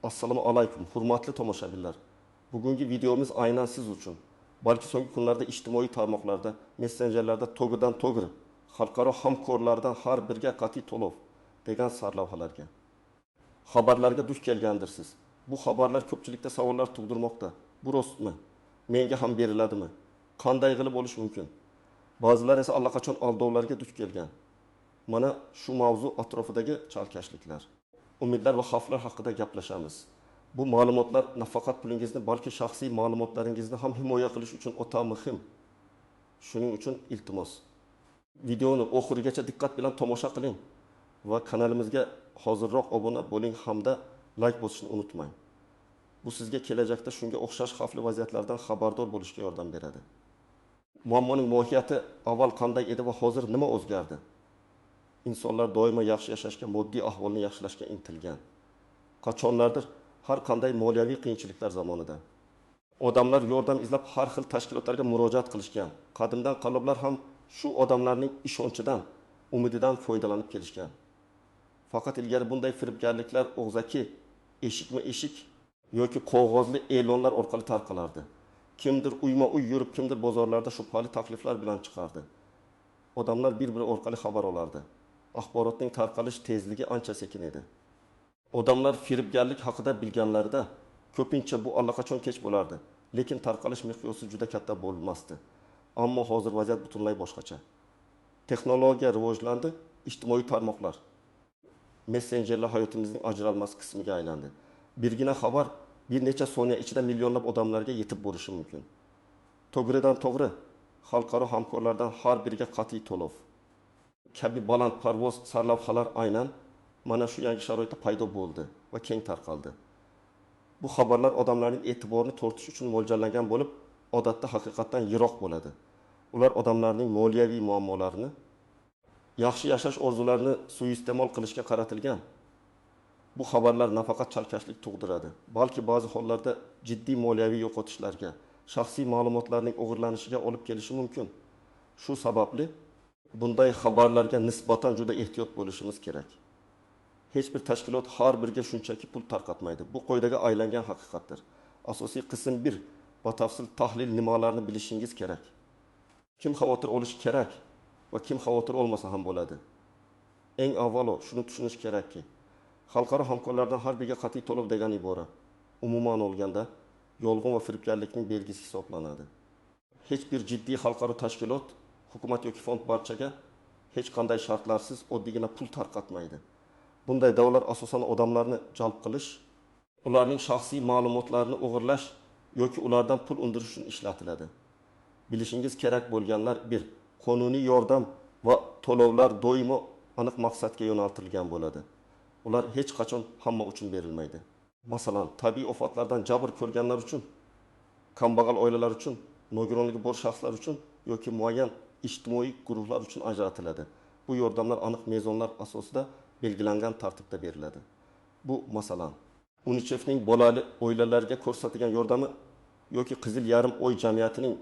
Assalomu alaykum, hurmatli tomoshabinlar. Bugungi videomiz aynan siz uchun. Balki so'nggi kunlarda ijtimoiy tarmoqlarda, messenjerlarda to'g'ridan to'g'ri xalqaro hamkorlardan har biriga qat'iy to'lov degan sarlavhalarga, xabarlarga duch kelgandirsiz. Bu xabarlar ko'pchilikda savollar tug'dirmoqda. Bu rostmi? Menga ham beriladimi? Qanday qilib bo'lishi mumkin? Ba'zilar esa allaqachon aldovlarga duch kelgan. Mana shu mavzu atrofidagi chalkashliklar, umidlar va xavflar haqida gaplashamiz. Bu ma'lumotlar nafaqat pulingizni, balki shaxsiy ma'lumotlaringizni ham himoya qilish uchun o'ta muhim. Shuning uchun iltimos, videoni oxirigacha diqqat bilan tomosha qiling va kanalimizga hozirroq obuna bo'ling hamda like bosishni unutmang. Bu sizga kelajakda shunga o'xshash xavfli vaziyatlardan xabardor bo'lishga yordam beradi. Muammoning mohiyati avval qanday edi va hozir nima o'zgardi? İnsanlar doimo yaxshi yashashga, moddiy ahvolni yaxshilashga intilgan. Qachonlardir har qanday moliyaviy qiyinchiliklar zamonida odamlar yordam izlab har xil tashkilotlarga murojaat qilishgan. Qadimdan qalblar ham shu odamlarning ishonchidan, umididan foydalanib kelishgan. Faqat ilgari bunday firibgarliklar og'zaki, eshikma-eshik yoki qog'ozli e'lonlar orqali tarqalardi. Kimdir uyma-uy yurib, kimdir bozorlarda shubhali takliflar bilan chiqardi. Odamlar bir-biri orqali xabar olardi. Axborotning tarqalish tezligi ancha sekin edi. Odamlar firibgarlik haqida bilganlarida ko'pincha bu allaqachon kech bo'lardi, lekin tarqalish miqyosi juda katta bo'lmasdi. Ammo hozir vaziyat butunlay boshqacha. Texnologiya rivojlandi, ijtimoiy tarmoqlar, messenjerlar hayotimizning ajralmas qismiga aylandi. Birgina xabar bir necha soniya ichida millionlab odamlarga yetib borishi mumkin. To'g'ridan to'g'ri xalqaro hamkorlardan har biriga qat'iy to'lov kabi balandparvoz sarlavhalar aynan mana shu yangi sharoitda paydo bo'ldi va keng tarqaldi. Bu xabarlar odamlarning e'tiborini tortish uchun mo'ljallangan bo'lib, odatda haqiqatdan yiroq bo'ladi. Ular odamlarning moliyaviy muammolarini, yaxshi yashash orzularini suiiste'mol qilishga qaratilgan. Bu xabarlar nafaqat chalkashlik tug'diradi, balki ba'zi hollarda jiddiy moliyaviy yo'qotishlarga, shaxsiy ma'lumotlarning o'g'irlanishiga olib kelishi mumkin. Shu sababli bunday xabarlarga nisbatan juda ehtiyot bo'lishimiz kerak. Hech bir tashkilot har biriga shunchaki pul tarqatmaydi. Bu qoidaga aylangan haqiqatdir. Asosiy qism 1. Batafsil tahlil nimalarni bilishingiz kerak. Kim xavotir olishi kerak va kim xavotir olmasa ham bo'ladi. Eng avvalo shuni tushunish kerakki, xalqaro hamkorlardan har biriga qat'iy to'lov degan ibora umuman olganda yolg'on va firibgarlikning belgisi hisoblanadi. Hech bir jiddiy xalqaro tashkilot, hukumat yoki fond barchaga hech qanday shartlarsiz oddiygina pul tarqatmaydi. Bunday davlar asosan odamlarni jalb qilish, ularning shaxsiy ma'lumotlarini o'g'irlash yoki ulardan pul undirish uchun ishlatiladi. Bilishingiz kerak bo'lganlar 1. Qonuniy yordam va to'lovlar doimo aniq maqsadga yo'naltirilgan bo'ladi. Ular hech qachon hamma uchun berilmaydi. Masalan, tabiiy ofatlardan jabr ko'rganlar uchun, kambag'al oilalar uchun, nogironligi bor shaxslar uchun yoki muayyan ijtimoiy guruhlar uchun ajratiladi. Bu yordamlar aniq mezonlar asosida belgilangan tartibda beriladi. Bu masalan, UNICEF'ning bolali oilalarga ko'rsatilgan yordami yoki Qizil yarim oy jamiyatining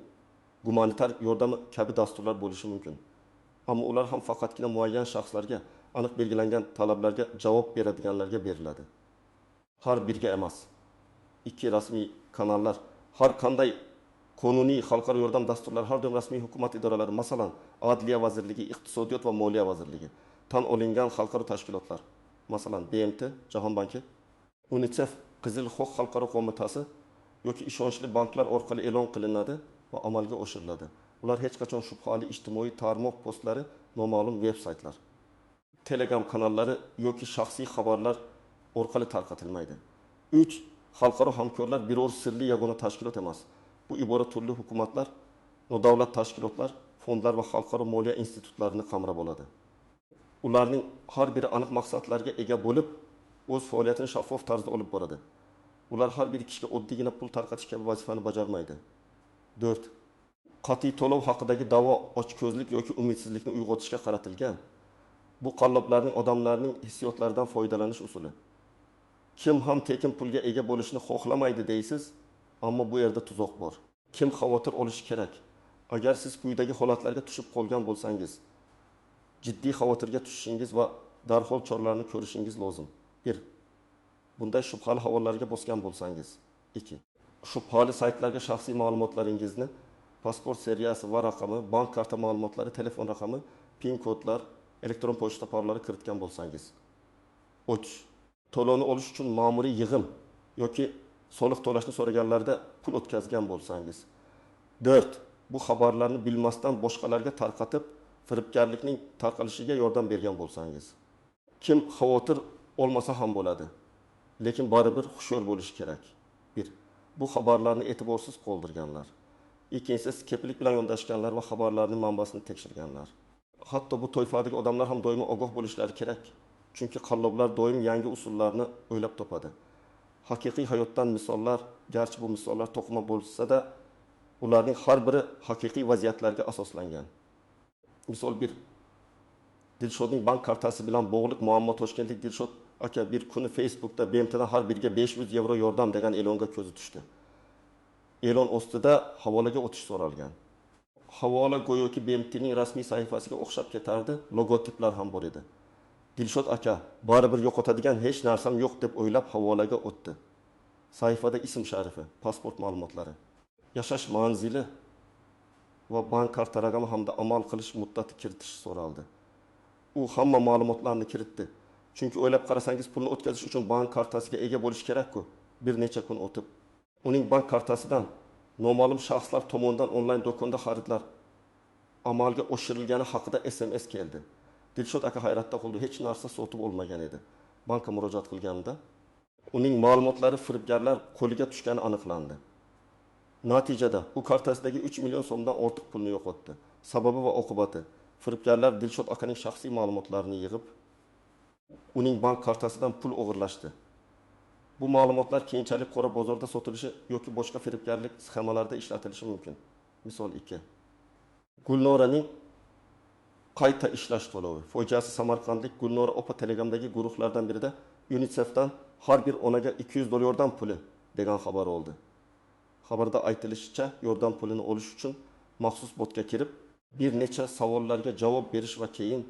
gumanitar yordami kabi dasturlar bo'lishi mumkin. Ammo ular ham faqatgina muayyan shaxslarga, aniq belgilangan talablarga javob beradiganlarga beriladi. Har biriga emas. 2 rasmiy kanallar, har qanday qonuniy xalqaro yordam dasturlari, har doim rasmiy hukumat idoralari, masalan, Adliya vazirligi, Iqtisodiyot va Moliya vazirligi, tan olingan xalqaro tashkilotlar, masalan, BMT, Jahon banki, UNICEF, Qizil Xo'q xalqaro qo'mitasi yoki ishonchli banklar orqali e'lon qilinadi va amalga oshiriladi. Ular hech qachon shubhali ijtimoiy tarmoq postlari, noma'lum veb-saytlar, Telegram kanallari yoki shaxsiy xabarlar orqali tarqatilmaydi. 3. Xalqaro hamkorlar biror sirli yagona tashkilot emas. Bu ibora turli hukumatlar, nodavlat tashkilotlar, fondlar va xalqaro moliya institutlarini qamrab oladi. Ularning har biri aniq maqsadlarga ega bo'lib, o'z faoliyatini shaffof tarzda olib boradi. Ular har bir kishiga oddiygina pul tarqatish kabi vazifani bajarmaydi. 4. Qat'iy to'lov haqidagi da'vo ochko'zlik yoki umidsizlikni uyg'otishga qaratilgan. Bu qalloblarning odamlarning hissiyotlaridan foydalanish usuli. Kim ham tekin pulga ega bo'lishni xohlamaydi deysiz, ammo bu yerda tuzoq bor. Kim xavotir olishi kerak? Agar siz quyidagi holatlarga tushib qolgan bo'lsangiz, jiddiy xavotirga tushishingiz va darhol choralarni ko'rishingiz lozim. 1. bunday shubhali havollarga bosgan bo'lsangiz. 2. Shubhali saytlarga shaxsiy ma'lumotlaringizni, pasport seriyasi va raqami, bank karta ma'lumotlari, telefon raqami, PIN kodlar, elektron pochta parolari kiritgan bo'lsangiz. 3. To'lovni olish uchun ma'muriy yig'im yoki soliq to'lashni so'raganlarda pul o'tkazgan bo'lsangiz. 4. Bu xabarlarni bilmasdan boshqalarga tarqatib, firibgarlikning tarqalishiga yordam bergan bo'lsangiz. Kim xavotir olmasa ham bo'ladi, lekin baribir hushyor bo'lish kerak. 1. Bu xabarlarni e'tiborsiz qoldirganlar. Ikkinchisi, kepillik bilan yondashganlar va xabarlarning manbasini tekshirganlar. Hatto bu toifadagi odamlar ham doimo ogoh bo'lishlari kerak. Chunki qalloblar doim yangi usullarni o'ylab topadi. Haqiqiy hayotdan misollar, garchi bu misollar to'qima bo'lsa-da, ularning har biri haqiqiy vaziyatlarga asoslangan. Misol 1. Dilshodning bank kartasi bilan bog'liq muammo toshkentlik Dilshod aka bir kuni Facebookda BMTdan har biriga 500 euro yordam degan e'longa ko'zi tushdi. E'lon ostida havolaga o'tish so'ralgan. Havola go'yoki BMTning rasmiy sahifasiga o'xshab ketardi, logotiplar ham bor edi. Dilshod aka baribir yo'qotadigan hech narsam yo'q deb o'ylab havolaga o'tdi. Sahifada ism sharifi, pasport ma'lumotlari, yashash manzili va bank karta raqami hamda amal qilish muddati kiritish so'raldi. U hamma ma'lumotlarni kiritdi. Chunki o'ylab qarasangiz pulni o'tkazish uchun bank kartasiga ega bo'lish kerak-ku. Bir necha kun o'tib, uning bank kartasidan noma'lum shaxslar tomonidan onlayn do'konda xaridlar amalga oshirilgani haqida SMS keldi. Dilshod aka hayratda qoldi, hech narsa sotib olmagan edi. Bankka murojaat qilganida uning ma'lumotlari firibgarlar qo'liga tushgani aniqlandi. Natijada u kartasidagi 3 million so'mdan ortiq pulni yo'qotdi. Sababi va oqibati: firibgarlar Dilshod akaning shaxsiy ma'lumotlarini yig'ib, uning bank kartasidan pul o'g'irlashdi. Bu ma'lumotlar keyinchalik qora bozorda sotilishi yoki boshqa firibgarlik sxemalarida ishlatilishi mumkin. Misol 2. Gulnoraning qayta ishlash to'lovi. Fojiasi Samarqandlik Gulnora opa Telegramdagi guruhlardan birida UNICEFdan har bir onaga 200 dollar yordam puli degan xabar oldi. Xabarda aytilishicha, yordam pulini olish uchun maxsus botga kirib, bir necha savollarga javob berish va keyin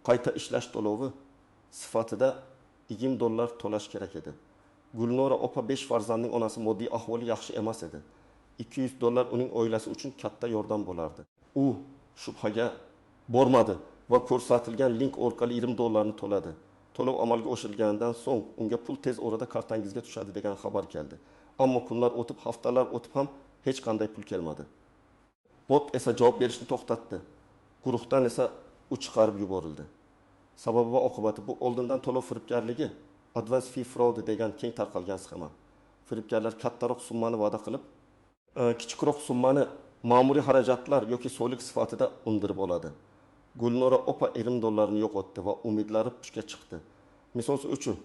qayta ishlash to'lovi sifatida 20 dollar to'lash kerak edi. Gulnora opa 5 farzandning onasi, moddiy ahvoli yaxshi emas edi. 200 dollar uning oilasi uchun katta yordam bo'lardi. U shubhaga bormadi va ko'rsatilgan link orqali 20 dollarni to'ladi. To'lov amalga oshirilganidan so'ng unga pul tez orada kartangizga tushadi degan xabar keldi. Ammo kunlar o'tib, haftalar o'tib ham hech qanday pul kelmadi. Bot esa javob berishni to'xtatdi. Guruhdan esa u chiqarib yuborildi. Sababi va oqibati: bu oldindan to'lov firibgarligi, advance fee fraud degan keng tarqalgan sxema. Firibgarlar kattaroq summani va'da qilib, kichikroq summani ma'muriy xarajatlar yoki soliq sifatida undirib oladi. Gulnora opa 20 dollarni yo'qotdi va umidlari puchga chiqdi. Misol uchun,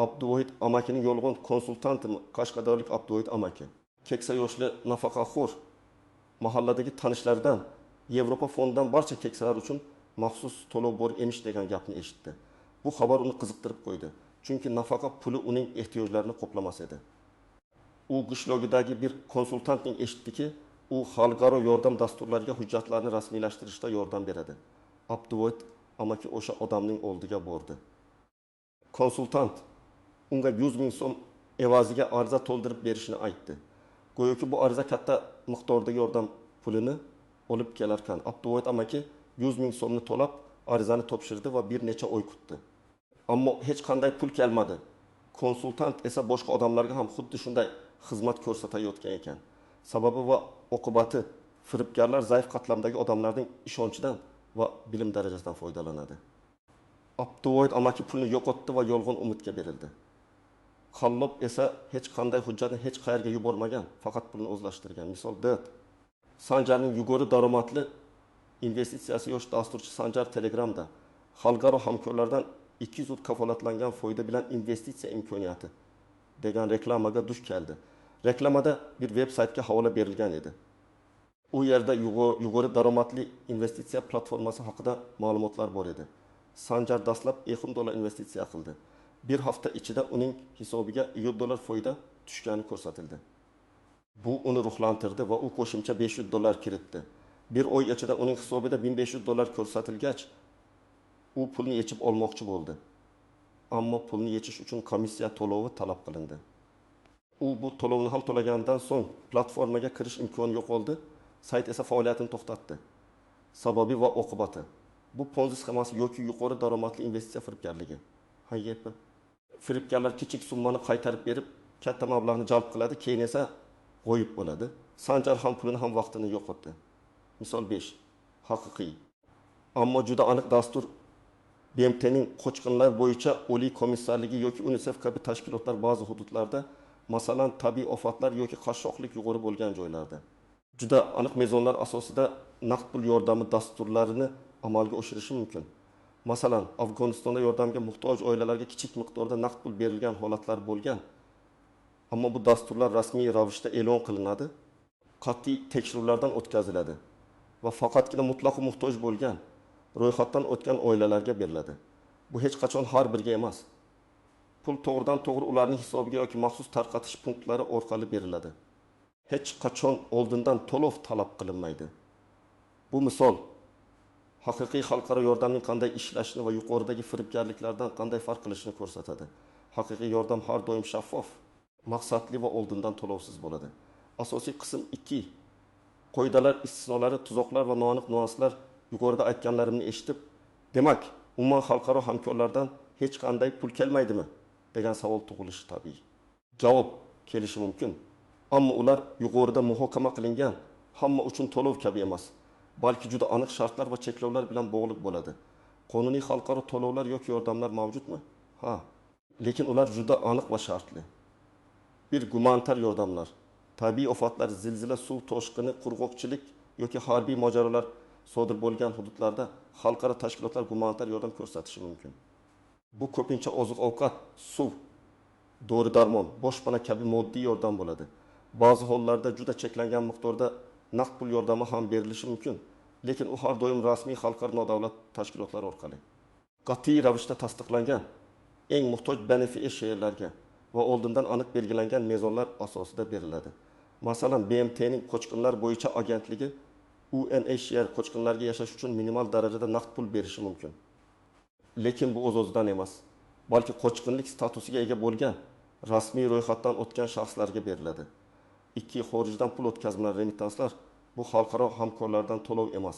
Abduvohid amakining yolg'on konsultanti Qashqadaryolik Abduvohid amaki keksa yoshli nafaqaxo'r mahalladagi tanishlaridan Yevropa fondidan barcha keksalar uchun maxsus to'lov bor emish degan gapni eshitdi. Bu xabar uni qiziqtirib qo'ydi. Chunki nafaqa puli uning ehtiyojlarini qoplamas edi. U qishlogidagi bir konsultantning eshitdiki, u xalqaro yordam dasturlariga hujjatlarni rasmiylashtirishda yordam beradi. Abduvohid amaki o'sha odamning oldiga bordi. Konsultant unga 100 ming so'm evaziga ariza to'ldirib berishini aytdi. Go'yoki bu ariza katta miqdordagi yordam pulini olib kelarkan, Abduvohid amaki 100 ming so'mni to'lab arizani topshirdi va bir necha oy kutdi. Ammo hech qanday pul kelmadi. Konsultant esa boshqa odamlarga ham xuddi shunday xizmat ko'rsatayotgan ekan. Sababi va oqibati: firibgarlar zaif qatlamdagi odamlarning ishonchidan va bilim darajasidan foydalanadi. Abduvohid amaki pulni yo'qotdi va yolg'on umidga berildi. Qallob esa hech qanday hujjatni hech qayerga yubormagan, faqat pulni o'zlashtirgan. Misol 4. Sanjarning yuqori daromadli investitsiyasi yosh dasturchi Sanjar Telegramda xalqaro hamkorlardan 200 kafolatlangan foyda bilan investitsiya imkoniyati degan reklamaga duch keldi. Reklamada bir veb-saytga havola berilgan edi. U yerda yuqori daromadli investitsiya platformasi haqida ma'lumotlar bor edi. Sanjar dastlab $10 investitsiya qildi. Bir hafta ichida uning hisobiga $100 foyda tushgani ko'rsatildi. Bu uni ruhlantirdi va u qo'shimcha $500 kiritdi. Bir oy ichida uning hisobida $1500 ko'rsatilgach, u pulni yechib olmoqchi bo'ldi. ammo pulni yechish uchun komissiya to'lovi talab qilindi. U bu to'lovni ham to'lagandan so'ng platformaga kirish imkoni yo'qoldi, sayt esa faoliyatini to'xtatdi. Sababi va oqibati. Bu Ponzi sxemasi yoki yuqori daromadli investitsiya firibgarligi. Hayyepi. Firibgarlar kichik summani qaytarib berib, katta mablag'ni jalb qiladi, keyin esa qo'yib bo'ladi. Sanjar ham pulini ham vaqtini yo'qotdi. Misol 5. Haqiqiy. Ammo juda aniq dastur BMTning qo'chqinlar bo'yicha Oliy komissarligi yoki UNICEF kabi tashkilotlar ba'zi hududlarda, masalan, tabiiy ofatlar yoki qashshoqlik yuqori bo'lgan joylarda juda aniq mezonlar asosida naqd pul yordami dasturlarini amalga oshirishi mumkin. Masalan, Afg'onistonda yordamga muhtoj oilalarga kichik miqdorda naqd pul berilgan holatlar bo'lgan. Ammo bu dasturlar rasmiy ravishda e'lon qilinadi, qat'iy tekshiruvlardan o'tkaziladi va faqatgina mutlaq muhtoj bo'lgan, ro'yxatdan o'tgan oilalarga beriladi. Bu hech qachon har biriga emas. Pul to'g'ridan to'g'ri ularning hisobiga yoki maxsus tarqatish punktlari orqali beriladi. Hech qachon oldindan to'lov talab qilinmaydi. Bu misol haqiqiy xalqaro yordamning qanday ishlashini va yuqoridagi firibgarliklardan qanday farq qilishini ko'rsatadi. Haqiqiy yordam har doim shaffof, maqsadli va oldindan to'lovsiz bo'ladi. Asosiy qism 2. Qoidalar, istisnolari, tuzoqlar va noaniq nuanslar yuqorida aytganlarimni eshitib, demak, umuman xalqaro hamkorlardan hech qanday pul kelmaydimi degan savol tug'ilishi tabiiy. Javob kelishi mumkin. Ammo ular yuqorida muhokama qilingan hamma uchun to'lov kabi emas, balki juda aniq shartlar va cheklovlar bilan bog'liq bo'ladi. Qonuniy xalqaro to'lovlar yoki yordamlar mavjudmi? Ha, lekin ular juda aniq va shartli. Bir gumanitar yordamlar, tabiiy ofatlar, zilzila, suv toshqini, qurg'oqchilik yoki harbiy mojarolar sodir bo'lgan hududlarda xalqaro tashkilotlar gumanitar yordam ko'rsatishi mumkin. Bu ko'pincha oziq-ovqat, suv, dori-darmon, boshpana kabi moddiy yordam bo'ladi. Ba'zi hollarda juda cheklangan miqdorda naqd pul yordami ham berilishi mumkin, lekin u har doim rasmiy xalqaro nodavlat tashkilotlar orqali qat'iy ravishda tasdiqlangan eng muhtoj beneficiarlarga va oldindan aniq belgilangan mezonlar asosida beriladi. Masalan, BMTning qo'chqinlar bo'yicha agentligi UNHCR qo'chqinlarga yashash uchun minimal darajada naqd pul berishi mumkin. Lekin bu o'z-o'zidan emas, balki qo'chqinlik statusiga ega bo'lgan, rasmiy ro'yxatdan o'tgan shaxslarga beriladi. 2. Xorijdan pul o'tkazmalar, remittancelar bu xalqaro hamkorlardan to'lov emas,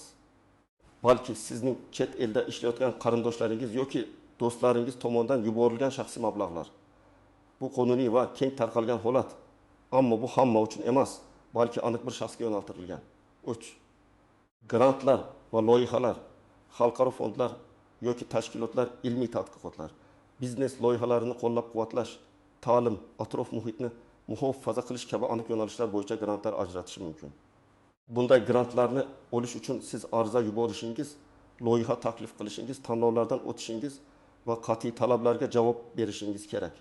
balki sizning chet elda ishlayotgan qarindoshlaringiz yoki do'stlaringiz tomonidan yuborilgan shaxsiy mablag'lar. Bu qonuniy va keng tarqalgan holat, ammo bu hamma uchun emas, balki aniq bir shaxsga yo'naltirilgan. 3. Grantlar va loyihalar, xalqaro fondlar yoki tashkilotlar, ilmiy tadqiqotlar, biznes loyihalarini qo'llab-quvvatlash, ta'lim, atrof muhitni muhofaza qilish kabi aniq yo'nalishlar bo'yicha grantlar ajratish mumkin. Bunday grantlarni olish uchun siz ariza yuborishingiz, loyiha taklif qilishingiz, tanlovlardan o'tishingiz va qat'iy talablarga javob berishingiz kerak.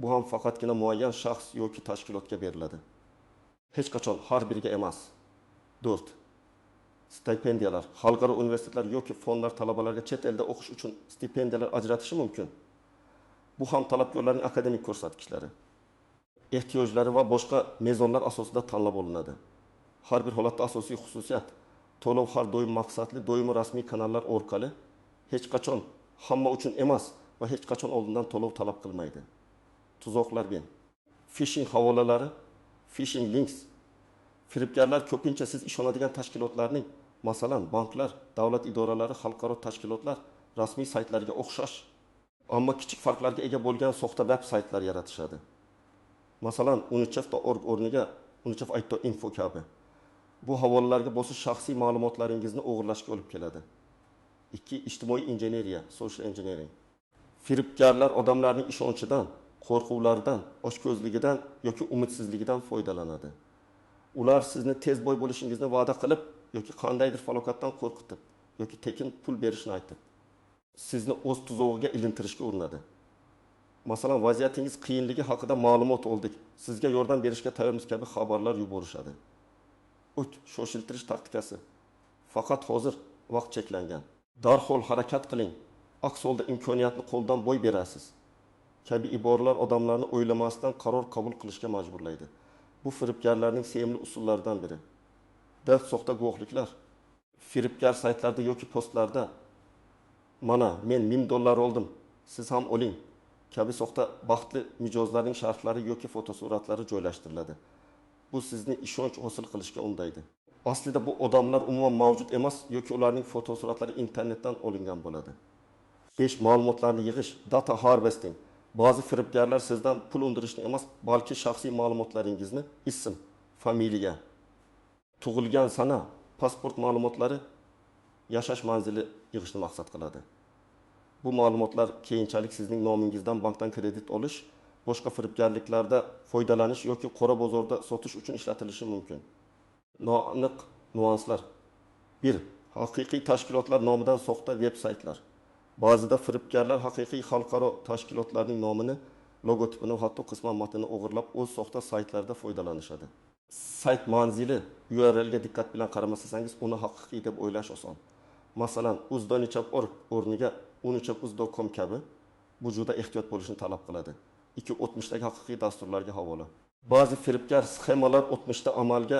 Bu ham faqatgina muayyan shaxs yoki tashkilotga beriladi. Hech qachon har biriga emas. 4. Stipendiyalar, xalqaro universitetlar yoki fondlar talabalarga chet elda o'qish uchun stipendiyalar ajratishi mumkin. Bu ham talabgorlarning akademik ko'rsatkichlari, ehtiyojlari va boshqa mezonlar asosida tanlab olinadi. Har bir holatda asosiy xususiyat to'lov har doim maqsadli, doimiy rasmiy kanallar orqali, hech qachon hamma uchun emas va hech qachon oldindan to'lov talab qilmaydi. Tuzoqlar bilan phishing havolalari, phishing links. Firibgarlar ko'pincha siz ishonadigan tashkilotlarning, masalan, banklar, davlat idoralari, xalqaro tashkilotlar rasmiy saytlariga o'xshash, ammo kichik farqlarga ega bo'lgan soxta veb saytlar yaratishadi. Masalan, unicef.org o'rniga unicef.info kabi. Bu havolalarga bosish shaxsiy ma'lumotlaringizni o'g'irlashga olib keladi. 2. Ijtimoiy injineriya, social engineering. Firibgarlar odamlarning ishonchidan, qo'rquvlaridan, ochko'zligidan yoki umidsizligidan foydalanadi. Ular sizni tez boy bo'lishingizni va'da qilib yoki qandaydir falokatdan qo'rqitib yoki tekin pul berishni aytib, sizni o'z tuzog'iga ilintirishga urinadi. Masalan, vaziyatingiz qiyinligi haqida ma'lumot oldik, sizga yordam berishga tayyormiz kabi xabarlar yuborishadi. 3. Shoshiltirish taktikasi. Faqat hozir vaqt cheklangan. Darhol harakat qiling, aks holda imkoniyatni qo'ldan boy berasiz kabi iboralar odamlarni o'ylamasdan qaror qabul qilishga majburlaydi. Bu firibgarlarning sevimli usullaridan biri. Dard soxta guvohliklar. Firibgar saytlarda yoki postlarda mana men $1000 oldim, siz ham oling kabi soxta baxtli mijozlarning sharhlari yoki fotosuratlari joylashtiriladi. Bu sizni ishonch hosil qilishga undaydi. Aslida bu odamlar umuman mavjud emas yoki ularning fotosuratlari internetdan olingan bo'ladi. 5. Ma'lumotlarni yig'ish, data harvesting. Ba'zi firibgarlar sizdan pul undirishni emas, balki shaxsiy ma'lumotlaringizni, ism, familiya, tug'ilgan sana, pasport ma'lumotlari, yashash manzili yig'ishni maqsad qiladi. Bu ma'lumotlar keyinchalik sizning nomingizdan bankdan kredit olish, boshqa firibgarliklarda foydalanish yoki qora bozorda sotish uchun ishlatilishi mumkin. Noaniq nuanslar. 1. Haqiqiy tashkilotlar nomidan soxta veb-saytlar. Ba'zida firibgarlar haqiqiy xalqaro tashkilotlarning nomini, logotipini va hatto qisman matnini o'g'irlab o'z soxta saytlarida foydalanishadi. Sayt manzili URL ga diqqat bilan qaramasangiz, uni haqiqiy deb o'ylash oson. Masalan, uz.org o'rniga unichapuz.com kabi bu juda ehtiyot bo'lishni talab qiladi. 2. O'tmishdagi haqiqiy dasturlarga havola. Ba'zi firibgar sxemalar o'tmishda amalga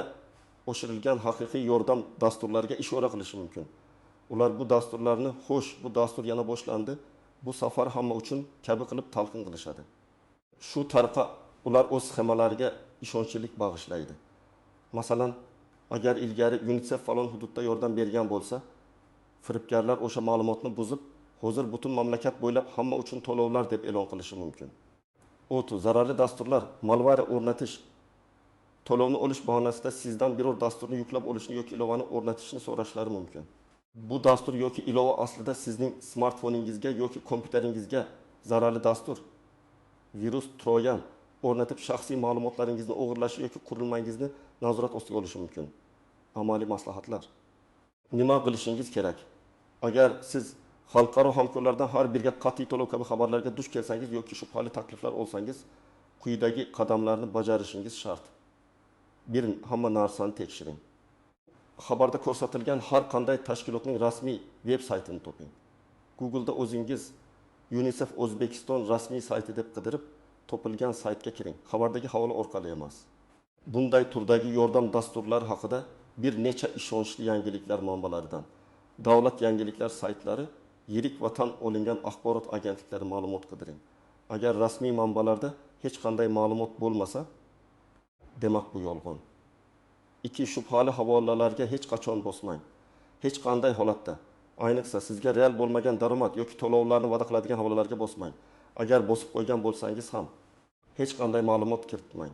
oshirilgan haqiqiy yordam dasturlariga ishora qilishi mumkin. Ular bu dasturlarni, xo'sh, bu dastur yana boshlandi, bu safar hamma uchun kabi qilib talqin qilishadi. Shu tariqa ular o'z sxemalariga ishonchlilik bag'ishlaydi. Masalan, agar ilgari UNICEF falon hududda yordam bergan bo'lsa, firibgarlar o'sha ma'lumotni buzib, hozir butun mamlakat bo'ylab hamma uchun to'lovlar deb e'lon qilishi mumkin. 30. Zararli dasturlar, malware o'rnatish. To'lovni olish bahonasida sizdan biror dasturni yuklab olishni yoki ilovani o'rnatishni so'rashlari mumkin. Bu dastur yoki ilova aslida sizning smartfoningizga yoki kompyuteringizga zararli dastur, virus, troyan o'rnatib shaxsiy ma'lumotlaringizni o'g'irlashi yoki qurilmangizni nazorat ostiga olishi mumkin. Amaliy maslahatlar. Nima qilishingiz kerak? Agar siz xalqaro hamkorlardan har biriga qat'iy to'lov kabi xabarlarga duch kelsangiz yoki shubhali takliflar olsangiz, quyidagi qadamlarni bajarishingiz shart. 1. Hamma narsani tekshiring. Xabarda ko'rsatilgan har qanday tashkilotning rasmiy veb-saytini toping. Google'da o'zingiz UNICEF O'zbekiston rasmiy sayti deb qidirib, topilgan saytga kiring. Xabardagi havola orqali emas. Bunday turdagi yordam dasturlari haqida bir necha ishonchli yangiliklar manbalaridan, davlat yangiliklar saytlari, yirik va tan olingan axborot agentliklari ma'lumot qidiring. Agar rasmiy manbalarda hech qanday ma'lumot bo'lmasa, demak bu yolg'on. 2. Shubhali havolalarga hech qachon bosmang. Hech qanday holatda, ayniqsa sizga real bo'lmagan daromad yoki to'lovlarni va'da qiladigan havolalarga bosmang. Agar bosib qo'ygan bo'lsangiz ham hech qanday ma'lumot kiritmang.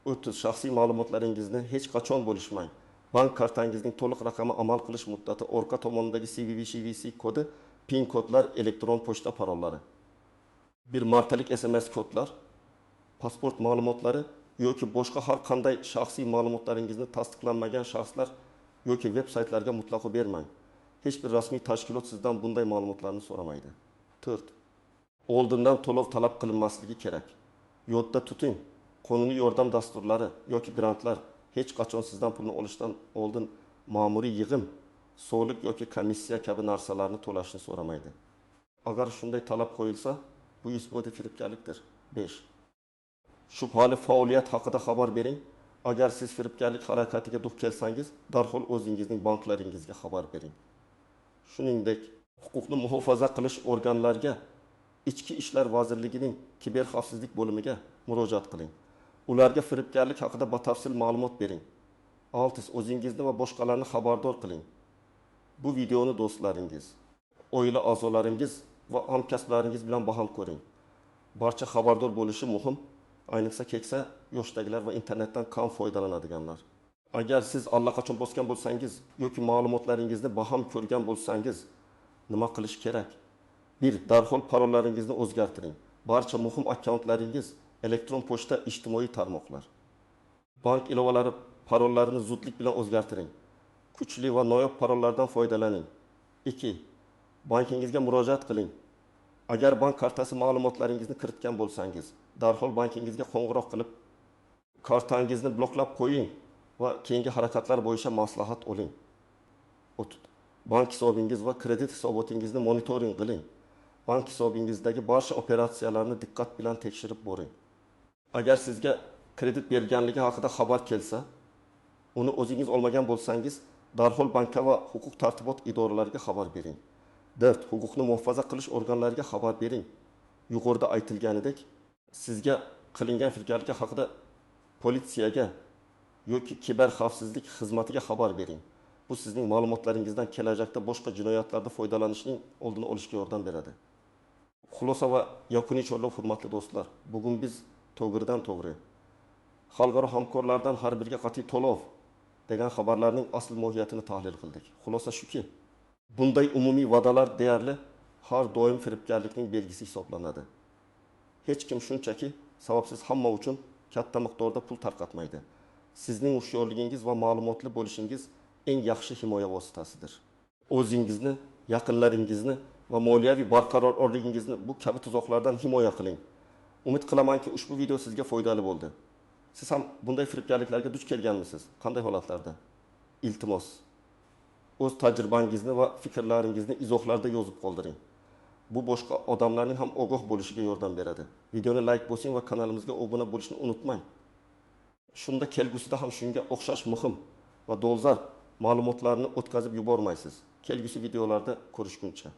30. Shaxsiy ma'lumotlaringizni hech qachon bo'lishmang. Bank kartangizning to'liq raqami, amal qilish muddati, orqa tomonidagi CVV/CVC kodi, PIN kodlar, elektron pochta parollari. Bir martalik SMS kodlar, pasport ma'lumotlari yoki boshqa har qanday shaxsiy ma'lumotlaringizni tasdiqlanmagan shaxslar yoki veb-saytlarga mutlaqo bermang. Hech bir rasmiy tashkilot sizdan bunday ma'lumotlarni so'ramaydi. 4. Oldindan to'lov talab qilinmasligi kerak. Yodda tuting, qonuniy yordam dasturlari yoki grantlar hech qachon sizdan pulni olishdan oldin ma'muriy yig'im, soliq yoki komissiya kabi narsalarni to'lashni so'ramaydi. Agar shunday talab qo'yilsa, bu isboti firibgarlikdir. 5. Shubhali faoliyat haqida xabar bering. Agar siz firibgarlik harakatiga duch kelsangiz, darhol o'zingizning banklaringizga xabar bering. Shuningdek, huquqni muhofaza qilish organlariga, Ichki ishlar vazirligining kiberxavfsizlik bo'limiga murojaat qiling. Ularga firibgarlik haqida batafsil ma'lumot bering. 6. O'zingizni va boshqalarni xabardor qiling. Bu videoni do'stlaringiz, oila a'zolaringiz va hamkasblaringiz bilan baham ko'ring. Barcha xabardor bo'lishi muhim, ayniqsa keksa yoshdagilar va internetdan kam foydalanadiganlar. Agar siz allaqachon bosgan bo'lsangiz yoki ma'lumotlaringizni baham ko'rgan bo'lsangiz, nima qilish kerak? 1. Darhol parollaringizni o'zgartiring. Barcha muhim akkauntlaringiz, elektron pochta, ijtimoiy tarmoqlar, bank ilovalari parollarini zudlik bilan o'zgartiring. Kuchli va noyob parollardan foydalaning. 2. Bankingizga murojaat qiling. Agar bank kartasi ma'lumotlaringizni kiritgan bo'lsangiz, darhol bankingizga qo'ng'iroq qilib, kartangizni bloklab qo'ying va keyingi harakatlar bo'yicha maslahat oling. Bank hisobingiz va kredit hisobotingizni monitoring qiling. Bank hisobingizdagi barcha operatsiyalarni diqqat bilan tekshirib boring. Agar sizga kredit berganligi haqida xabar kelsa, uni o'zingiz olmagan bo'lsangiz, darhol bankka va huquq tartibot idoralariga xabar bering. 4. Huquqni muhofaza qilish organlariga xabar bering. Yuqorida aytilganidek, sizga qilingan firibgarlik haqida politsiyaga yoki kiber xavfsizlik xizmatiga xabar bering. Bu sizning ma'lumotlaringizdan kelajakda boshqa jinoyatlarda foydalanishning oldini olishga yordam beradi. Xulosa va yakuniy chorlov, hurmatli do'stlar. Bugun biz to'g'ridan to'g'ri xalqaro hamkorlardan har biriga qat'iy to'lov degan xabarlarning asl mohiyatini tahlil qildik. Xulosa shuki, bunday umumiy va'dalar deyarli har doim firibgarlikning belgisi hisoblanadi. Hech kim shunchaki sababsiz hamma uchun katta miqdorda pul tarqatmaydi. Sizning hushyorligingiz va ma'lumotli bo'lishingiz eng yaxshi himoya vositasidir. O'zingizni, yaqinlaringizni va moliyaviy barqarorligingizni bu kabi tuzoqlardan himoya qiling. Umid qilamanki, ushbu video sizga foydali bo'ldi. Siz ham bunday firibgarliklarga duch kelganmisiz? Qanday holatlarda? Iltimos, o'z tajribangizni va fikrlaringizni izohlarda yozib qoldiring. Bu boshqa odamlarning ham ogoh bo'lishiga yordam beradi. Videoni like bosing va kanalimizga obuna bo'lishni unutmang. Shunda kelgusida ham shunga o'xshash muhim va dolzarb ma'lumotlarni o'tkazib yubormaysiz. Kelgusi videolarda ko'rishguncha.